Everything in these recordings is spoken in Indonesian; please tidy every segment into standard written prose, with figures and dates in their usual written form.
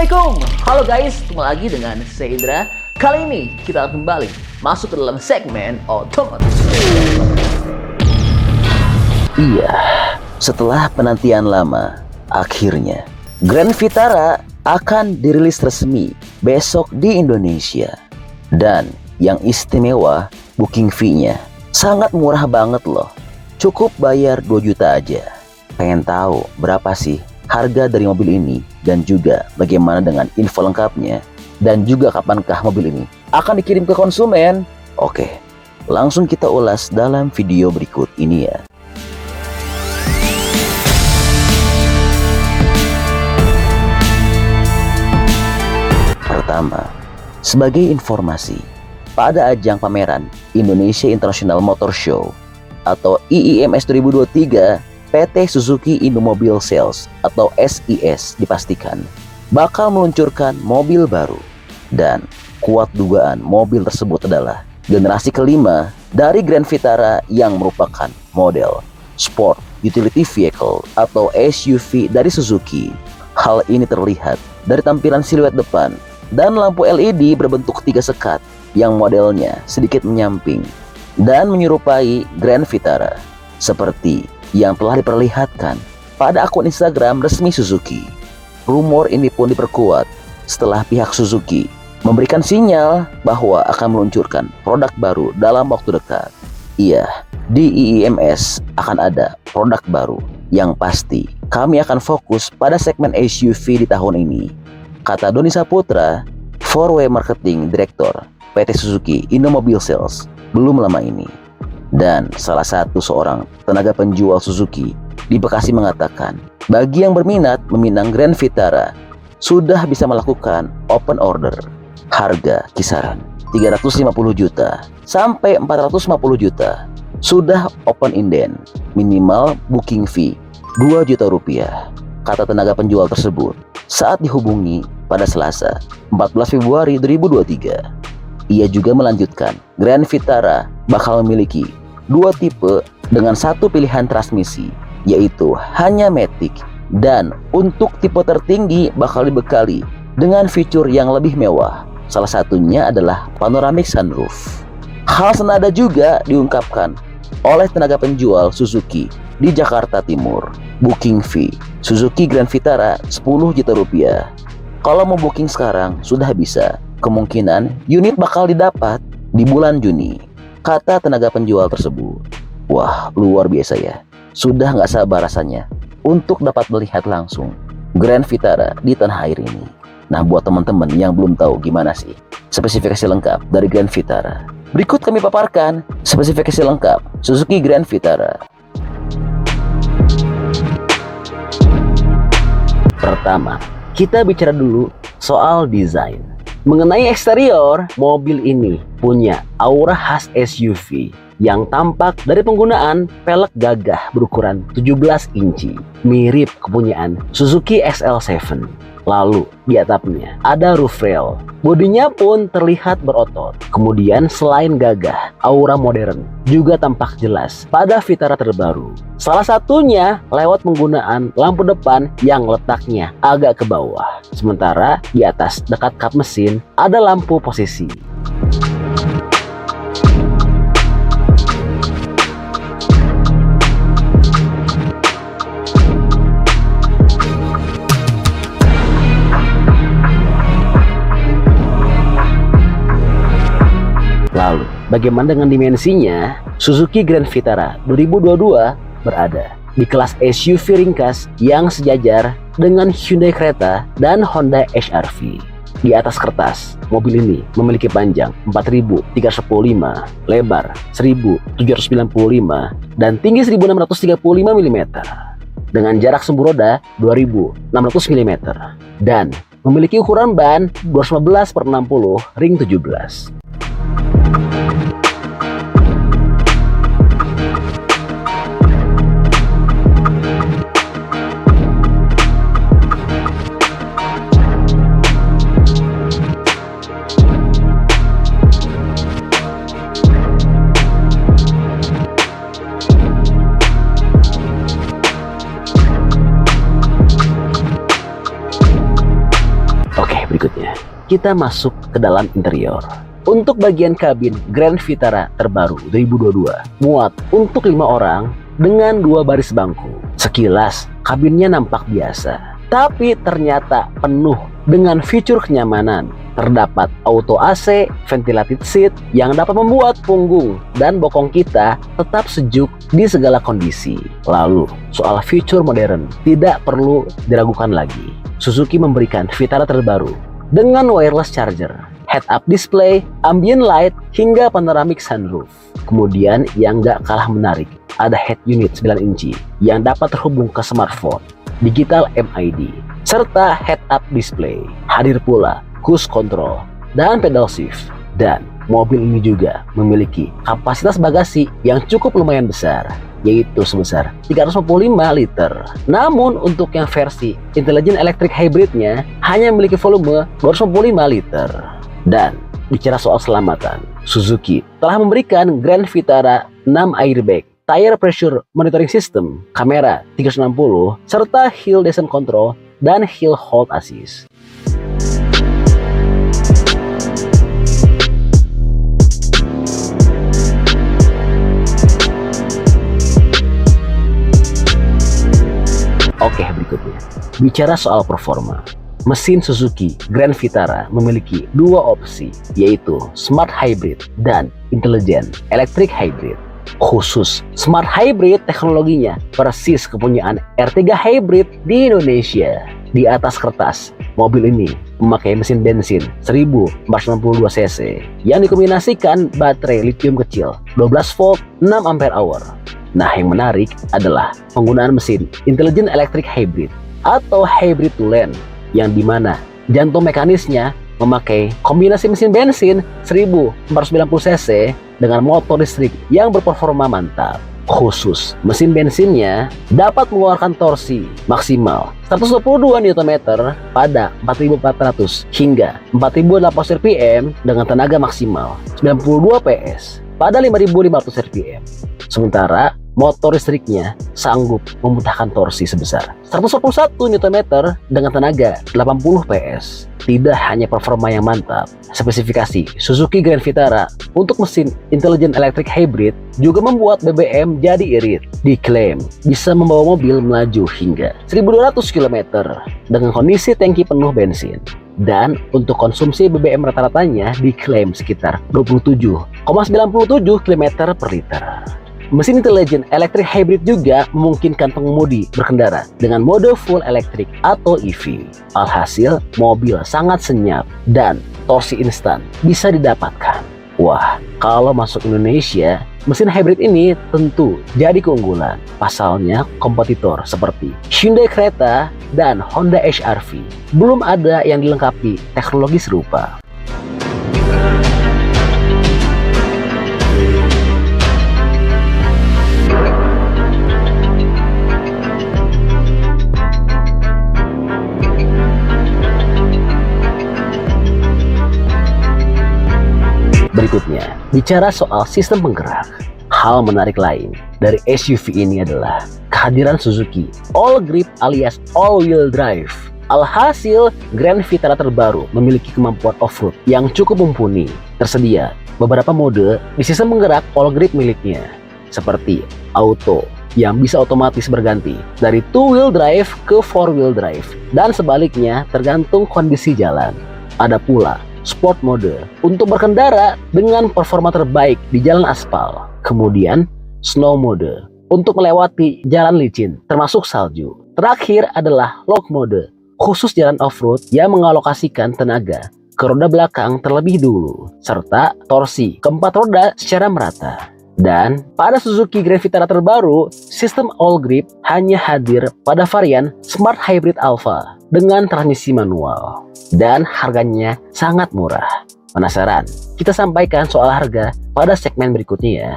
Assalamualaikum, halo guys, ketemu lagi dengan saya Indra. Kali ini kita akan kembali masuk ke dalam segmen otomotif. Iya, setelah penantian lama, akhirnya Grand Vitara akan dirilis resmi besok di Indonesia. Dan yang istimewa, booking fee-nya sangat murah banget loh. Cukup bayar 2 juta aja. Pengen tahu berapa sih harga dari mobil ini dan juga bagaimana dengan info lengkapnya dan juga kapankah mobil ini akan dikirim ke konsumen? Oke, langsung kita ulas dalam video berikut ini ya. Pertama, sebagai informasi, pada ajang pameran Indonesia International Motor Show atau IIMS 2023, PT Suzuki Indomobil Sales atau SIS dipastikan bakal meluncurkan mobil baru. Dan kuat dugaan mobil tersebut adalah generasi kelima dari Grand Vitara yang merupakan model Sport Utility Vehicle atau SUV dari Suzuki. Hal ini terlihat dari tampilan siluet depan dan lampu LED berbentuk 3 sekat yang modelnya sedikit menyamping dan menyerupai Grand Vitara seperti yang telah diperlihatkan pada akun Instagram resmi Suzuki. Rumor ini pun diperkuat setelah pihak Suzuki memberikan sinyal bahwa akan meluncurkan produk baru dalam waktu dekat. Iya, di IIMS akan ada produk baru yang pasti kami akan fokus pada segmen SUV di tahun ini, kata Doni Saputra, 4W Marketing Director PT Suzuki Indomobil Sales belum lama ini. Dan salah satu seorang tenaga penjual Suzuki di Bekasi mengatakan, bagi yang berminat meminang Grand Vitara sudah bisa melakukan open order. Harga kisaran 350 juta sampai 450 juta. Sudah open inden, minimal booking fee 2 juta rupiah, kata tenaga penjual tersebut saat dihubungi pada Selasa 14 Februari 2023. Ia juga melanjutkan, Grand Vitara bakal memiliki 2 tipe dengan 1 pilihan transmisi, yaitu hanya matic, dan untuk tipe tertinggi bakal dibekali dengan fitur yang lebih mewah. Salah satunya adalah panoramic sunroof. Hal senada juga diungkapkan oleh tenaga penjual Suzuki di Jakarta Timur. Booking fee Suzuki Grand Vitara 10 juta rupiah. Kalau mau booking sekarang sudah bisa. Kemungkinan unit bakal didapat di bulan Juni, kata tenaga penjual tersebut. Wah, luar biasa ya. Sudah nggak sabar rasanya untuk dapat melihat langsung Grand Vitara di tanah air ini. Nah, buat teman-teman yang belum tahu gimana sih spesifikasi lengkap dari Grand Vitara, berikut kami paparkan spesifikasi lengkap Suzuki Grand Vitara. Pertama, kita bicara dulu soal desain. Mengenai eksterior, mobil ini punya aura khas SUV yang tampak dari penggunaan pelek gagah berukuran 17 inci, mirip kepunyaan Suzuki XL7. Lalu di atapnya ada roof rail. Bodinya pun terlihat berotot. Kemudian selain gagah, aura modern juga tampak jelas pada Vitara terbaru. Salah satunya lewat penggunaan lampu depan yang letaknya agak ke bawah. Sementara di atas dekat kap mesin ada lampu posisi. Lalu, bagaimana dengan dimensinya? Suzuki Grand Vitara 2022 berada di kelas SUV ringkas yang sejajar dengan Hyundai Creta dan Honda HR-V. Di atas kertas, mobil ini memiliki panjang 4.315, lebar 1.795, dan tinggi 1.635 mm, dengan jarak sumbu roda 2.600 mm, dan memiliki ukuran ban 215/60 ring 17. Berikutnya, kita masuk ke dalam interior. Untuk bagian kabin Grand Vitara terbaru 2022 muat untuk 5 orang dengan 2 baris bangku. Sekilas, kabinnya nampak biasa, tapi ternyata penuh dengan fitur kenyamanan. Terdapat auto AC, ventilated seat yang dapat membuat punggung dan bokong kita tetap sejuk di segala kondisi. Lalu, soal fitur modern tidak perlu diragukan lagi. Suzuki memberikan Vitara terbaru dengan wireless charger, head-up display, ambient light, hingga panoramic sunroof. Kemudian yang gak kalah menarik, ada head unit 9 inci yang dapat terhubung ke smartphone, digital MID, serta head-up display. Hadir pula cruise control dan pedal shift. Dan mobil ini juga memiliki kapasitas bagasi yang cukup lumayan besar, yaitu sebesar 355 liter. Namun untuk yang versi Intelligent Electric Hybridnya hanya memiliki volume 255 liter. Dan bicara soal keselamatan, Suzuki telah memberikan Grand Vitara 6 airbag, tire pressure monitoring system, kamera 360, serta hill descent control dan hill hold assist. Oke, berikutnya. Bicara soal performa. Mesin Suzuki Grand Vitara memiliki 2 opsi, yaitu Smart Hybrid dan Intelligent Electric Hybrid. Khusus Smart Hybrid teknologinya persis kepunyaan R3 Hybrid di Indonesia. Di atas kertas, mobil ini memakai mesin bensin 1492 cc yang dikombinasikan baterai lithium kecil 12 volt 6 ampere hour. Nah, yang menarik adalah penggunaan mesin Intelligent Electric Hybrid atau Hybrid to Land, yang dimana jantung mekanisnya memakai kombinasi mesin bensin 1490 cc dengan motor listrik yang berperforma mantap. Khusus mesin bensinnya dapat mengeluarkan torsi maksimal 122 Nm pada 4400 hingga 4080 rpm dengan tenaga maksimal 92 PS pada 5500 rpm. Sementara motor listriknya sanggup memuntahkan torsi sebesar 141 Nm dengan tenaga 80 PS. Tidak hanya performa yang mantap, spesifikasi Suzuki Grand Vitara untuk mesin Intelligent Electric Hybrid juga membuat BBM jadi irit. Diklaim bisa membawa mobil melaju hingga 1200 km dengan kondisi tangki penuh bensin. Dan untuk konsumsi BBM rata-ratanya diklaim sekitar 27,97 km per liter. Mesin Intelligent Electric Hybrid juga memungkinkan pengemudi berkendara dengan mode full electric atau EV. Alhasil, mobil sangat senyap dan torsi instan bisa didapatkan. Wah, kalau masuk Indonesia, mesin hybrid ini tentu jadi keunggulan. Pasalnya, kompetitor seperti Hyundai Creta dan Honda HR-V belum ada yang dilengkapi teknologi serupa. Berikutnya, bicara soal sistem penggerak. Hal menarik lain dari SUV ini adalah kehadiran Suzuki All Grip alias All Wheel Drive. Alhasil, Grand Vitara terbaru memiliki kemampuan off-road yang cukup mumpuni. Tersedia beberapa mode di sistem penggerak All Grip miliknya, seperti Auto yang bisa otomatis berganti dari 2-wheel drive ke 4-wheel drive, dan sebaliknya tergantung kondisi jalan. Ada pula Sport mode untuk berkendara dengan performa terbaik di jalan aspal. Kemudian Snow mode untuk melewati jalan licin termasuk salju. Terakhir adalah Lock mode khusus jalan off-road yang mengalokasikan tenaga ke roda belakang terlebih dulu, serta torsi keempat roda secara merata. Dan pada Suzuki Grand Vitara terbaru, sistem All Grip hanya hadir pada varian Smart Hybrid Alpha dengan transmisi manual. Dan harganya sangat murah. Penasaran? Kita sampaikan soal harga pada segmen berikutnya ya.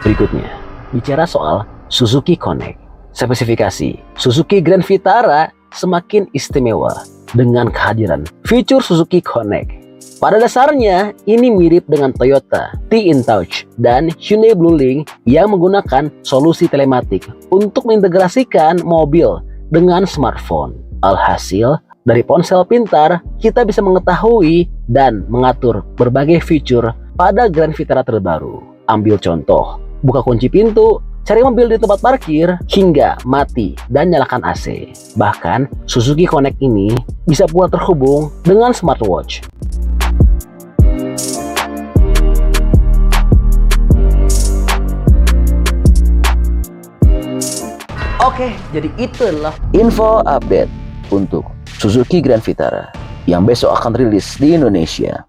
Berikutnya, bicara soal Suzuki Connect. Spesifikasi Suzuki Grand Vitara semakin istimewa dengan kehadiran fitur Suzuki Connect. Pada dasarnya, ini mirip dengan Toyota T-InTouch dan Hyundai BlueLink yang menggunakan solusi telematik untuk mengintegrasikan mobil dengan smartphone. Alhasil, dari ponsel pintar, kita bisa mengetahui dan mengatur berbagai fitur pada Grand Vitara terbaru. Ambil contoh, buka kunci pintu, cari mobil di tempat parkir, hingga mati dan nyalakan AC. Bahkan, Suzuki Connect ini bisa pula terhubung dengan smartwatch. Oke, jadi itu adalah info update untuk Suzuki Grand Vitara yang besok akan rilis di Indonesia.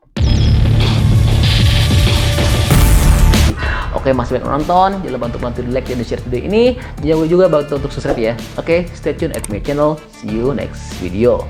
Oke, masih banyak menonton, jangan lupa untuk bantu di like dan share video ini. Jangan lupa juga bantu untuk subscribe ya. Oke, stay tune at my channel. See you next video.